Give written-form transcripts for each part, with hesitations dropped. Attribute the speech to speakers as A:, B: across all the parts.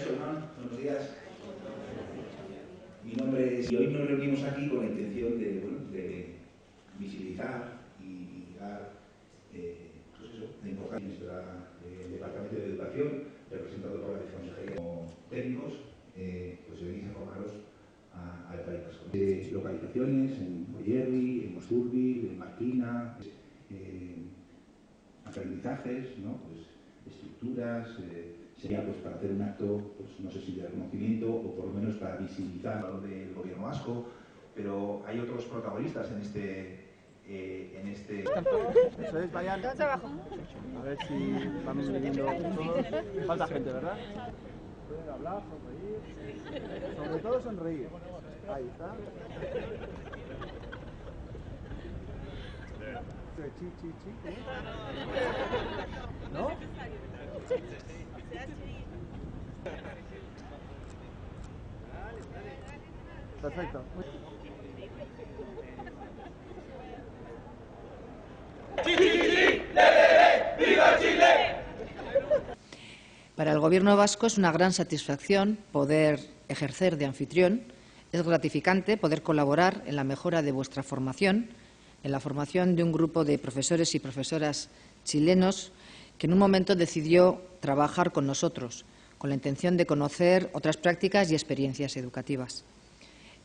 A: Buenos días. Mi nombre es... Y hoy nos reunimos aquí con la intención de visibilizar y dar la importancia del Departamento de Educación, representado por la Viceconsejería como técnicos, venís a informaros al País Vasco. Localizaciones en Goierri, en Mosturbi, en Marquina, aprendizajes, ¿no? Estructuras, sería para hacer un acto, no sé si de reconocimiento o por lo menos para visibilizar el valor del gobierno vasco, pero hay otros protagonistas en este...
B: Eso es, vayan. A ver si vamos viniendo todos. Falta gente, ¿verdad? Pueden hablar, sonreír. Sobre todo sonreír. Ahí está. ¿No? Perfecto.
C: Para el Gobierno vasco es una gran satisfacción poder ejercer de anfitrión. Es gratificante poder colaborar en la mejora de vuestra formación, en la formación de un grupo de profesores y profesoras chilenos que en un momento decidió trabajar con nosotros, con la intención de conocer otras prácticas y experiencias educativas.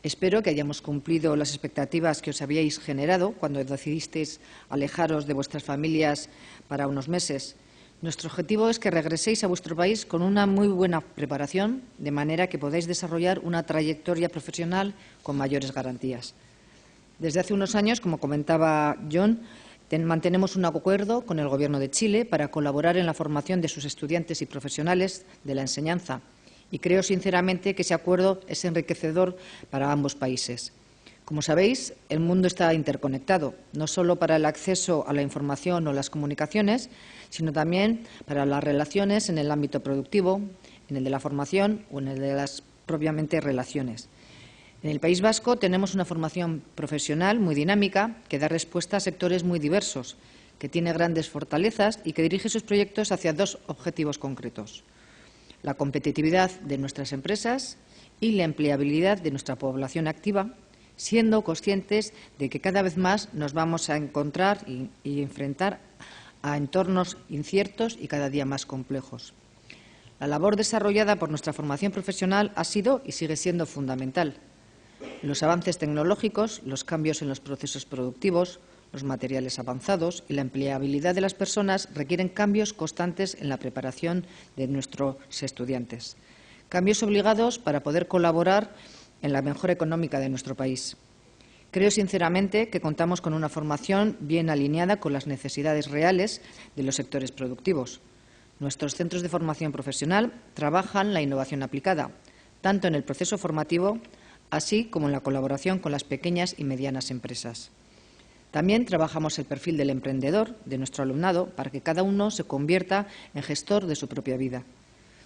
C: Espero que hayamos cumplido las expectativas que os habíais generado cuando decidisteis alejaros de vuestras familias para unos meses. Nuestro objetivo es que regreséis a vuestro país con una muy buena preparación, de manera que podáis desarrollar una trayectoria profesional con mayores garantías. Desde hace unos años, como comentaba John, mantenemos un acuerdo con el Gobierno de Chile para colaborar en la formación de sus estudiantes y profesionales de la enseñanza. Y creo sinceramente que ese acuerdo es enriquecedor para ambos países. Como sabéis, el mundo está interconectado, no solo para el acceso a la información o las comunicaciones, sino también para las relaciones en el ámbito productivo, en el de la formación o en el de las propiamente relaciones. En el País Vasco tenemos una formación profesional muy dinámica que da respuesta a sectores muy diversos, que tiene grandes fortalezas y que dirige sus proyectos hacia dos objetivos concretos: la competitividad de nuestras empresas y la empleabilidad de nuestra población activa, siendo conscientes de que cada vez más nos vamos a encontrar y enfrentar a entornos inciertos y cada día más complejos. La labor desarrollada por nuestra formación profesional ha sido y sigue siendo fundamental. Los avances tecnológicos, los cambios en los procesos productivos, los materiales avanzados y la empleabilidad de las personas requieren cambios constantes en la preparación de nuestros estudiantes. Cambios obligados para poder colaborar en la mejora económica de nuestro país. Creo sinceramente que contamos con una formación bien alineada con las necesidades reales de los sectores productivos. Nuestros centros de formación profesional trabajan la innovación aplicada, tanto en el proceso formativo, así como en la colaboración con las pequeñas y medianas empresas. También trabajamos el perfil del emprendedor de nuestro alumnado para que cada uno se convierta en gestor de su propia vida.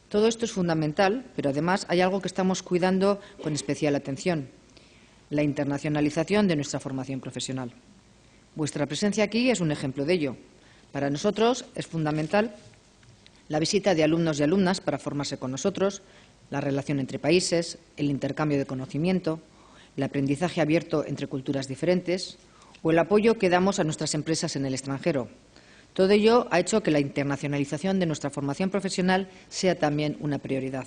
C: Todo esto es fundamental, pero además hay algo que estamos cuidando con especial atención: la internacionalización de nuestra formación profesional. Vuestra presencia aquí es un ejemplo de ello. Para nosotros es fundamental la visita de alumnos y alumnas para formarse con nosotros, la relación entre países, el intercambio de conocimiento, el aprendizaje abierto entre culturas diferentes o el apoyo que damos a nuestras empresas en el extranjero. Todo ello ha hecho que la internacionalización de nuestra formación profesional sea también una prioridad.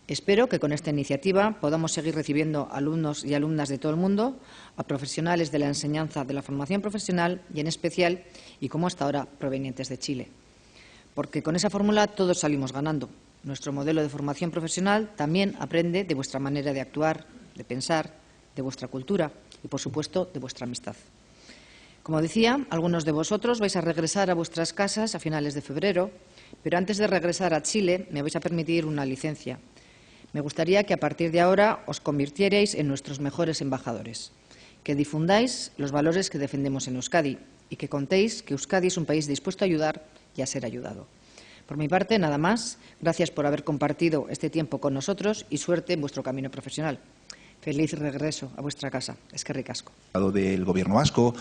C: Espero que con esta iniciativa podamos seguir recibiendo alumnos y alumnas de todo el mundo, a profesionales de la enseñanza de la formación profesional y, en especial, y como hasta ahora, provenientes de Chile. Porque con esa fórmula todos salimos ganando. Nuestro modelo de formación profesional también aprende de vuestra manera de actuar, de pensar, de vuestra cultura y, por supuesto, de vuestra amistad. Como decía, algunos de vosotros vais a regresar a vuestras casas a finales de febrero, pero antes de regresar a Chile me vais a permitir una licencia. Me gustaría que a partir de ahora os convirtierais en nuestros mejores embajadores, que difundáis los valores que defendemos en Euskadi y que contéis que Euskadi es un país dispuesto a ayudar y a ser ayudado. Por mi parte, nada más. Gracias por haber compartido este tiempo con nosotros y suerte en vuestro camino profesional. Feliz regreso a vuestra casa. Eskerrik asko.
A: Del Gobierno vasco,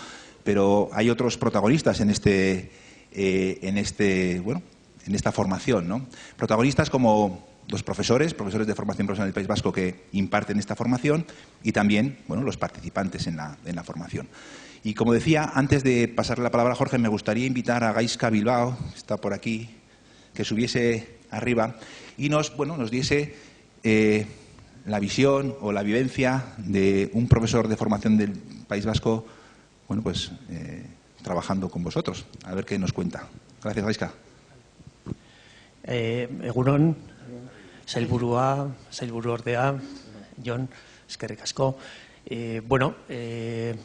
A: pero hay otros protagonistas en esta formación, ¿no? Protagonistas como los profesores de formación profesional del País Vasco que imparten esta formación y también, bueno, los participantes en la formación. Y como decía, antes de pasarle la palabra a Jorge, me gustaría invitar a Gaizka Bilbao, que está por aquí, que subiese arriba y nos diese la visión o la vivencia de un profesor de formación del País Vasco, bueno, pues trabajando con vosotros. A ver qué nos cuenta. Gracias, Gaizka.
D: Egunon, sailburuordea, Jon, eskerrik asko. De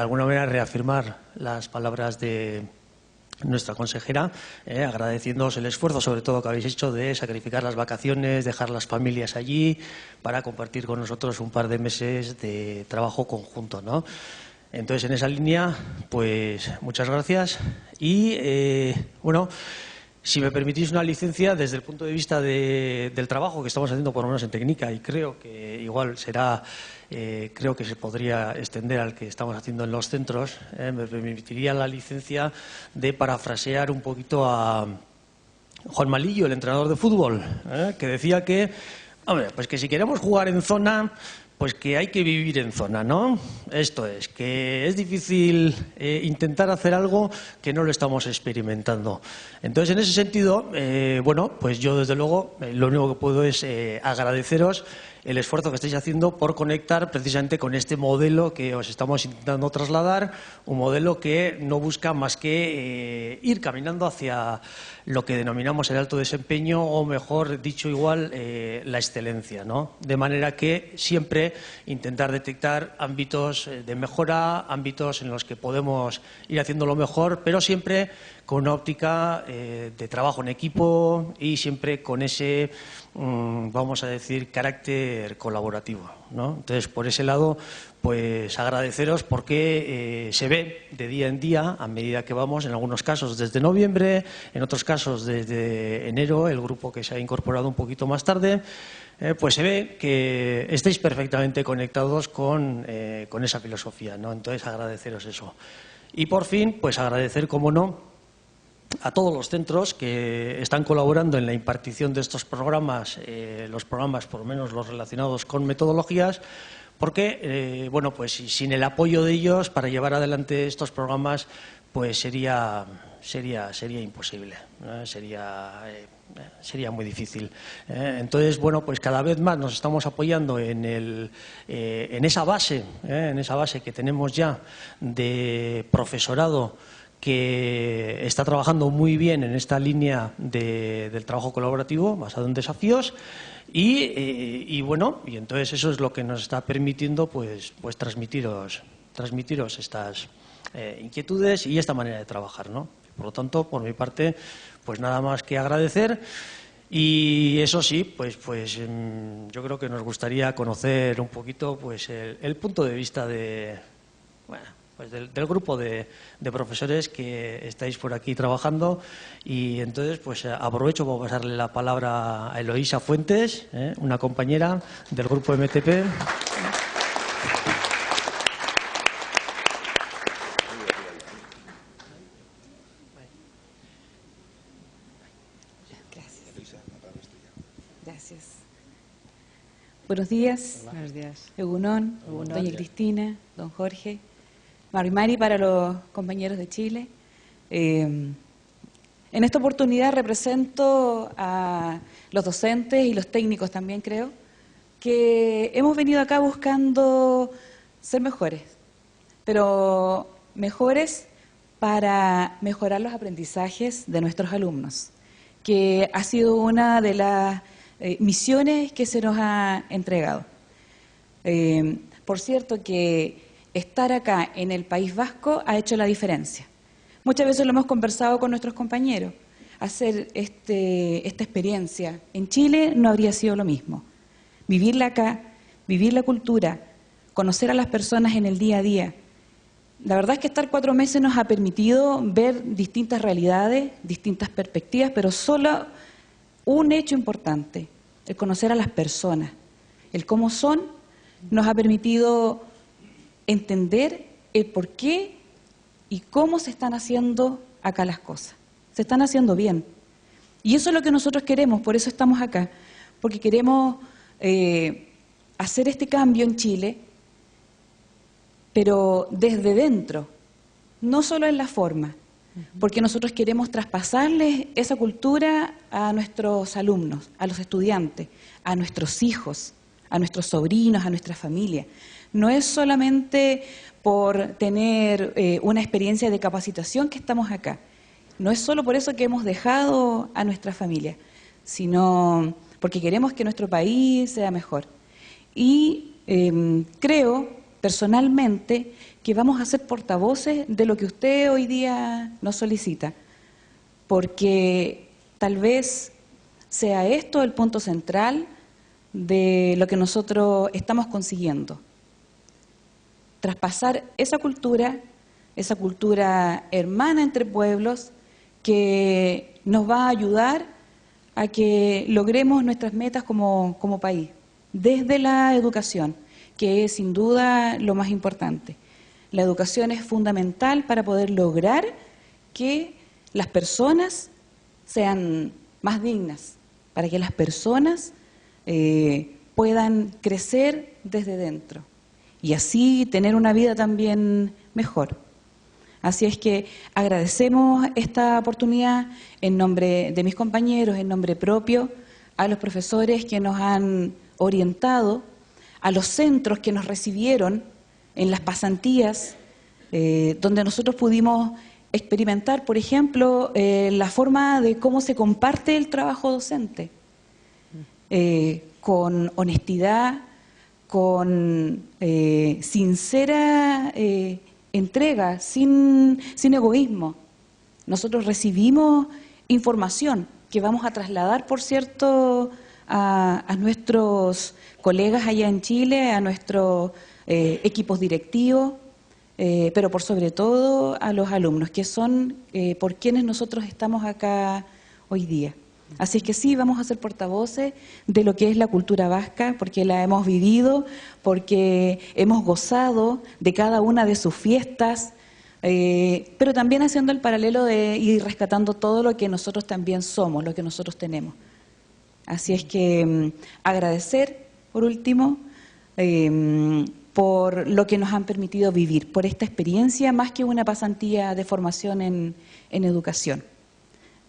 D: alguna manera reafirmar las palabras de nuestra consejera, agradeciéndoos el esfuerzo, sobre todo, que habéis hecho de sacrificar las vacaciones, dejar las familias allí para compartir con nosotros un par de meses de trabajo conjunto, ¿no? Entonces, en esa línea, pues muchas gracias. Y, si me permitís una licencia desde el punto de vista del trabajo que estamos haciendo, por lo menos en técnica, y creo que igual será, creo que se podría extender al que estamos haciendo en los centros, me permitiría la licencia de parafrasear un poquito a Juan Malillo, el entrenador de fútbol, que decía que, hombre, pues que si queremos jugar en zona, pues que hay que vivir en zona, ¿no? Esto es, que es difícil intentar hacer algo que no lo estamos experimentando. Entonces, en ese sentido, pues yo desde luego lo único que puedo es agradeceros el esfuerzo que estáis haciendo por conectar precisamente con este modelo que os estamos intentando trasladar, un modelo que no busca más que ir caminando hacia lo que denominamos el alto desempeño, o mejor dicho igual, la excelencia, ¿no? De manera que siempre intentar detectar ámbitos de mejora, ámbitos en los que podemos ir haciéndolo mejor, pero siempre con una óptica de trabajo en equipo y siempre con ese, vamos a decir, carácter colaborativo, ¿no? Entonces, por ese lado, pues agradeceros porque se ve de día en día, a medida que vamos, en algunos casos desde noviembre, en otros casos desde enero, el grupo que se ha incorporado un poquito más tarde, pues se ve que estáis perfectamente conectados con esa filosofía, ¿no? Entonces, agradeceros eso. Y por fin, pues agradecer, como no, a todos los centros que están colaborando en la impartición de estos programas, los programas, por lo menos los relacionados con metodologías, porque, pues sin el apoyo de ellos para llevar adelante estos programas, pues sería imposible, ¿no? Sería muy difícil. Entonces, pues cada vez más nos estamos apoyando en esa base que tenemos ya de profesorado que está trabajando muy bien en esta línea del trabajo colaborativo basado en desafíos y entonces eso es lo que nos está permitiendo pues transmitiros estas inquietudes y esta manera de trabajar, ¿no? Por lo tanto, por mi parte, pues nada más que agradecer. Y eso sí, pues yo creo que nos gustaría conocer un poquito pues el punto de vista del grupo de profesores que estáis por aquí trabajando. Y entonces pues aprovecho para pasarle la palabra a Eloísa Fuentes, una compañera del grupo MTP.
E: Gracias. Buenos días.
C: Buenos días.
E: Egunon, doña Cristina, don Jorge, Mari para los compañeros de Chile. En esta oportunidad represento a los docentes y los técnicos también, creo, que hemos venido acá buscando ser mejores, pero mejores para mejorar los aprendizajes de nuestros alumnos, que ha sido una de las misiones que se nos ha entregado. Por cierto que estar acá en el País Vasco ha hecho la diferencia. Muchas veces lo hemos conversado con nuestros compañeros. Hacer esta experiencia en Chile no habría sido lo mismo. Vivirla acá, vivir la cultura, conocer a las personas en el día a día. La verdad es que estar 4 meses nos ha permitido ver distintas realidades, distintas perspectivas, pero solo un hecho importante, el conocer a las personas, el cómo son, nos ha permitido entender el por qué y cómo se están haciendo acá las cosas. Se están haciendo bien. Y eso es lo que nosotros queremos, por eso estamos acá. porque queremos hacer este cambio en Chile, pero desde dentro, no solo en la forma, porque nosotros queremos traspasarles esa cultura a nuestros alumnos, a los estudiantes, a nuestros hijos, a nuestros sobrinos, a nuestra familia. No es solamente por tener una experiencia de capacitación que estamos acá, no es solo por eso que hemos dejado a nuestra familia, sino porque queremos que nuestro país sea mejor. Y creo, personalmente, que vamos a ser portavoces de lo que usted hoy día nos solicita, porque tal vez sea esto el punto central de lo que nosotros estamos consiguiendo. Traspasar esa cultura hermana entre pueblos, que nos va a ayudar a que logremos nuestras metas como país, desde la educación, que es sin duda lo más importante. La educación es fundamental para poder lograr que las personas sean más dignas, para que las personas puedan crecer desde dentro y así tener una vida también mejor. Así es que agradecemos esta oportunidad en nombre de mis compañeros, en nombre propio, a los profesores que nos han orientado, a los centros que nos recibieron en las pasantías, donde nosotros pudimos experimentar, por ejemplo, la forma de cómo se comparte el trabajo docente, con honestidad, con sincera entrega, sin egoísmo. Nosotros recibimos información que vamos a trasladar, por cierto, a nuestros colegas allá en Chile, a nuestros equipos directivos, pero por sobre todo a los alumnos, que son por quienes nosotros estamos acá hoy día. Así es que sí, vamos a ser portavoces de lo que es la cultura vasca, porque la hemos vivido, porque hemos gozado de cada una de sus fiestas, pero también haciendo el paralelo de ir rescatando todo lo que nosotros también somos, lo que nosotros tenemos. Así es que agradecer, por último, por lo que nos han permitido vivir, por esta experiencia más que una pasantía de formación en educación.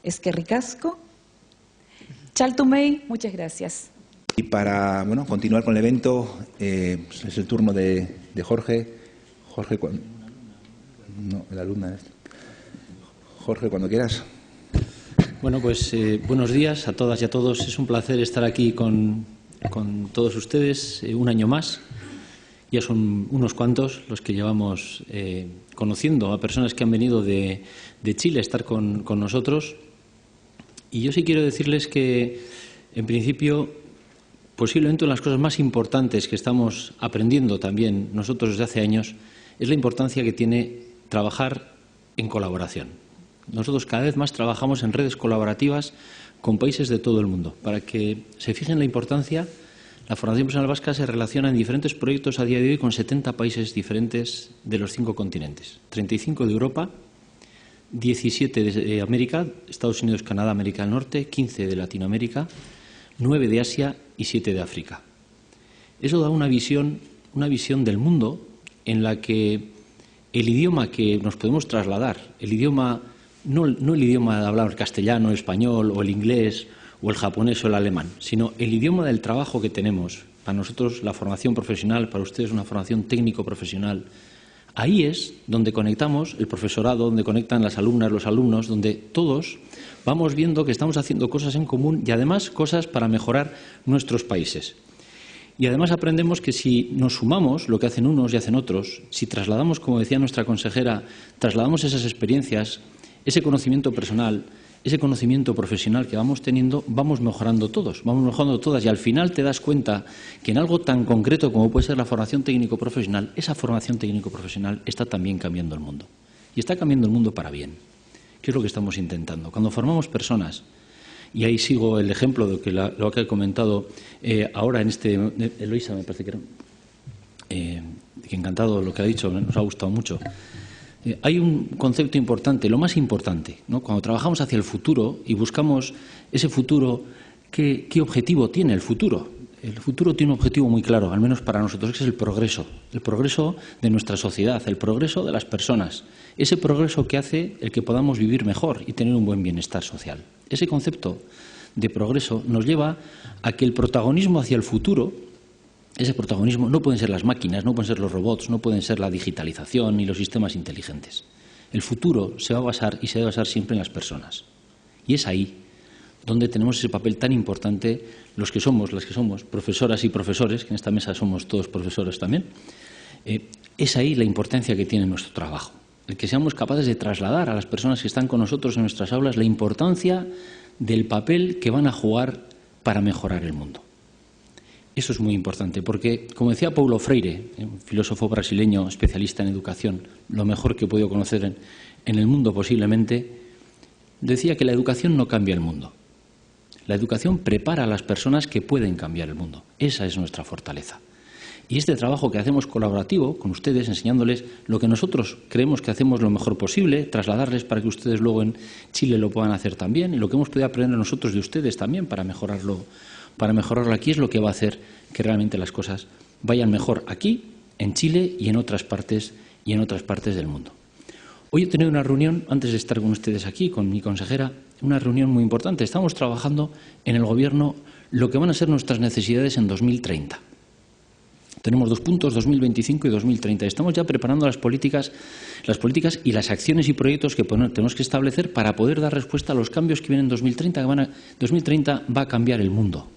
E: Eskerrik asko. Chaltumey, muchas gracias.
A: Y para continuar con el evento, es el turno de Jorge. Jorge, no, la alumna es. Jorge, cuando quieras.
F: Bueno, pues buenos días a todas y a todos. Es un placer estar aquí con todos ustedes un año más. Ya son unos cuantos los que llevamos conociendo a personas que han venido de Chile a estar con nosotros. Y yo sí quiero decirles que, en principio, posiblemente una de las cosas más importantes que estamos aprendiendo también nosotros desde hace años es la importancia que tiene trabajar en colaboración. Nosotros cada vez más trabajamos en redes colaborativas con países de todo el mundo. Para que se fijen la importancia, la formación profesional vasca se relaciona en diferentes proyectos a día de hoy con 70 países diferentes de los 5 continentes, 35 de Europa, 17 de América, Estados Unidos, Canadá, América del Norte, 15 de Latinoamérica, 9 de Asia y 7 de África. Eso da una visión del mundo en la que el idioma que nos podemos trasladar, el idioma, no el idioma de hablar castellano, español o el inglés o el japonés o el alemán, sino el idioma del trabajo que tenemos. Para nosotros la formación profesional, para ustedes una formación técnico-profesional. Ahí es donde conectamos el profesorado, donde conectan las alumnas, los alumnos, donde todos vamos viendo que estamos haciendo cosas en común y además cosas para mejorar nuestros países. Y además aprendemos que si nos sumamos lo que hacen unos y hacen otros, si trasladamos, como decía nuestra consejera, trasladamos esas experiencias, ese conocimiento personal, ese conocimiento profesional que vamos teniendo, vamos mejorando todos, vamos mejorando todas y al final te das cuenta que en algo tan concreto como puede ser la formación técnico-profesional, esa formación técnico-profesional está también cambiando el mundo. Y está cambiando el mundo para bien, que es lo que estamos intentando. Cuando formamos personas, y ahí sigo el ejemplo de lo que he comentado ahora en Eloisa, me parece que era, que encantado lo que ha dicho, nos ha gustado mucho. Hay un concepto importante, lo más importante, ¿no? Cuando trabajamos hacia el futuro y buscamos ese futuro ¿qué objetivo tiene el futuro? El futuro tiene un objetivo muy claro, al menos para nosotros, que es el progreso de nuestra sociedad, el progreso de las personas, ese progreso que hace el que podamos vivir mejor y tener un buen bienestar social. Ese concepto de progreso nos lleva a que el protagonismo hacia el futuro, ese protagonismo no pueden ser las máquinas, no pueden ser los robots, no pueden ser la digitalización ni los sistemas inteligentes. El futuro se va a basar y se debe basar siempre en las personas. Y es ahí donde tenemos ese papel tan importante las que somos profesoras y profesores, que en esta mesa somos todos profesores también. Es ahí la importancia que tiene nuestro trabajo. El que seamos capaces de trasladar a las personas que están con nosotros en nuestras aulas la importancia del papel que van a jugar para mejorar el mundo. Eso es muy importante, porque, como decía Paulo Freire, un filósofo brasileño especialista en educación, lo mejor que he podido conocer en el mundo posiblemente, decía que la educación no cambia el mundo. La educación prepara a las personas que pueden cambiar el mundo. Esa es nuestra fortaleza. Y este trabajo que hacemos colaborativo con ustedes, enseñándoles lo que nosotros creemos que hacemos lo mejor posible, trasladarles para que ustedes luego en Chile lo puedan hacer también, y lo que hemos podido aprender nosotros de ustedes también para mejorarlo aquí, es lo que va a hacer que realmente las cosas vayan mejor aquí, en Chile y en otras partes del mundo. Hoy he tenido una reunión, antes de estar con ustedes aquí, con mi consejera, una reunión muy importante. Estamos trabajando en el Gobierno lo que van a ser nuestras necesidades en 2030. Tenemos 2 puntos, 2025 y 2030. Estamos ya preparando las políticas y las acciones y proyectos que tenemos que establecer para poder dar respuesta a los cambios que vienen en 2030. 2030 va a cambiar el mundo.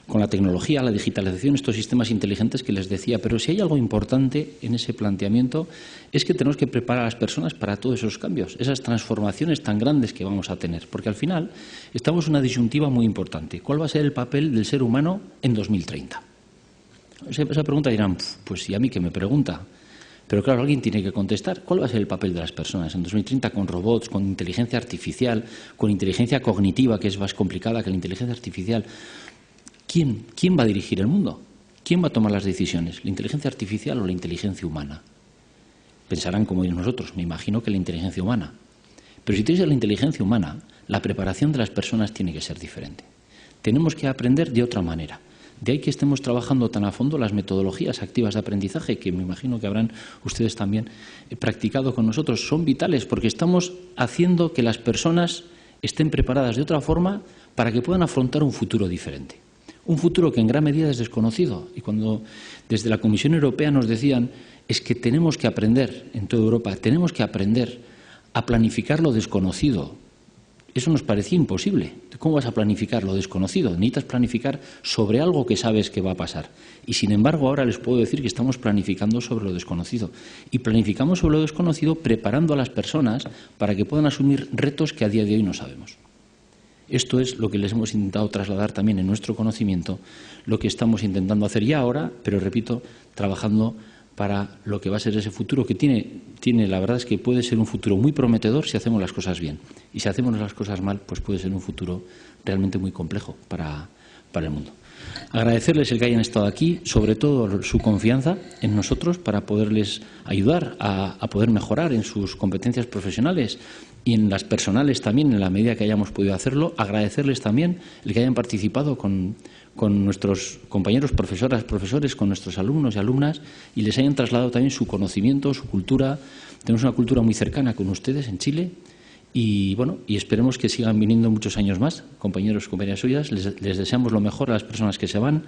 F: Con la tecnología, la digitalización, estos sistemas inteligentes que les decía. Pero si hay algo importante en ese planteamiento es que tenemos que preparar a las personas para todos esos cambios, esas transformaciones tan grandes que vamos a tener. Porque al final estamos en una disyuntiva muy importante. ¿Cuál va a ser el papel del ser humano en 2030? Esa pregunta dirán, pues ¿y a mí qué me pregunta? Pero claro, alguien tiene que contestar. ¿Cuál va a ser el papel de las personas en 2030 con robots, con inteligencia artificial, con inteligencia cognitiva, que es más complicada que la inteligencia artificial? ¿Quién va a dirigir el mundo? ¿Quién va a tomar las decisiones? ¿La inteligencia artificial o la inteligencia humana? Pensarán como nosotros, me imagino que la inteligencia humana. Pero si tienes la inteligencia humana, la preparación de las personas tiene que ser diferente. Tenemos que aprender de otra manera. De ahí que estemos trabajando tan a fondo las metodologías activas de aprendizaje, que me imagino que habrán ustedes también practicado con nosotros. Son vitales porque estamos haciendo que las personas estén preparadas de otra forma para que puedan afrontar un futuro diferente. Un futuro que en gran medida es desconocido. Y cuando desde la Comisión Europea nos decían es que tenemos que aprender, en toda Europa, tenemos que aprender a planificar lo desconocido. Eso nos parecía imposible. ¿Cómo vas a planificar lo desconocido? Necesitas planificar sobre algo que sabes que va a pasar. Y sin embargo, ahora les puedo decir que estamos planificando sobre lo desconocido. Y planificamos sobre lo desconocido preparando a las personas para que puedan asumir retos que a día de hoy no sabemos. Esto es lo que les hemos intentado trasladar también en nuestro conocimiento, lo que estamos intentando hacer ya ahora, pero repito, trabajando para lo que va a ser ese futuro que tiene, la verdad es que puede ser un futuro muy prometedor si hacemos las cosas bien. Y si hacemos las cosas mal, pues puede ser un futuro realmente muy complejo para el mundo. Agradecerles el que hayan estado aquí, sobre todo su confianza en nosotros para poderles ayudar a poder mejorar en sus competencias profesionales y en las personales también, en la medida que hayamos podido hacerlo. Agradecerles también el que hayan participado con nuestros compañeros profesores, con nuestros alumnos y alumnas, y les hayan trasladado también su conocimiento, su cultura. Tenemos una cultura muy cercana con ustedes en Chile. Y bueno, y esperemos que sigan viniendo muchos años más, compañeros y compañeras suyas. Les deseamos lo mejor a las personas que se van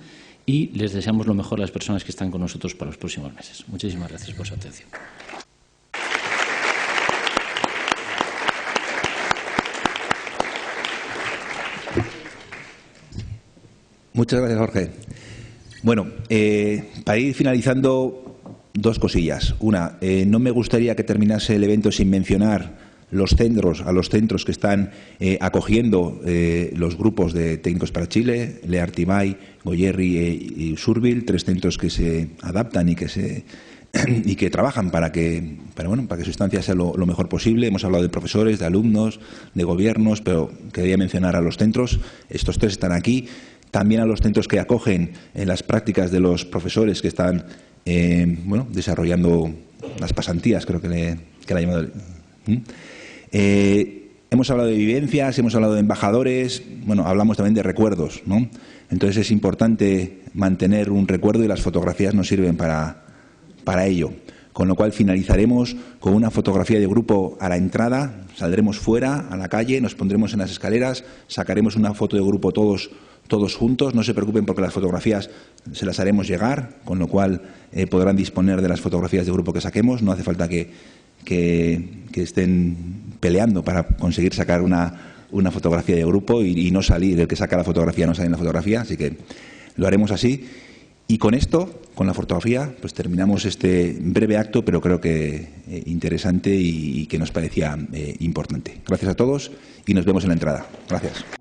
F: y les deseamos lo mejor a las personas que están con nosotros para los próximos meses. Muchísimas gracias por su atención.
A: Muchas gracias, Jorge. Bueno, para ir finalizando, 2 cosillas. Una, no me gustaría que terminase el evento sin mencionar a los centros que están acogiendo los grupos de técnicos para Chile, Leartimay, Goyerri y Surville, 3 centros que se adaptan y que trabajan para que su estancia sea lo mejor posible. Hemos hablado de profesores, de alumnos, de gobiernos, pero quería mencionar a los centros. Estos 3 están aquí. También a los centros que acogen en las prácticas de los profesores que están desarrollando las pasantías, creo que la ha llamado. hemos hablado de vivencias, hemos hablado de embajadores, bueno, hablamos también de recuerdos, ¿no? Entonces es importante mantener un recuerdo y las fotografías nos sirven para ello. Con lo cual finalizaremos con una fotografía de grupo a la entrada, saldremos fuera, a la calle, nos pondremos en las escaleras, sacaremos una foto de grupo todos juntos. No se preocupen porque las fotografías se las haremos llegar, con lo cual podrán disponer de las fotografías de grupo que saquemos. No hace falta que estén peleando para conseguir sacar una fotografía de grupo y no salir, el que saca la fotografía no sale en la fotografía, así que lo haremos así. Y con esto, con la fotografía, pues terminamos este breve acto, pero creo que interesante y que nos parecía importante. Gracias a todos y nos vemos en la entrada. Gracias.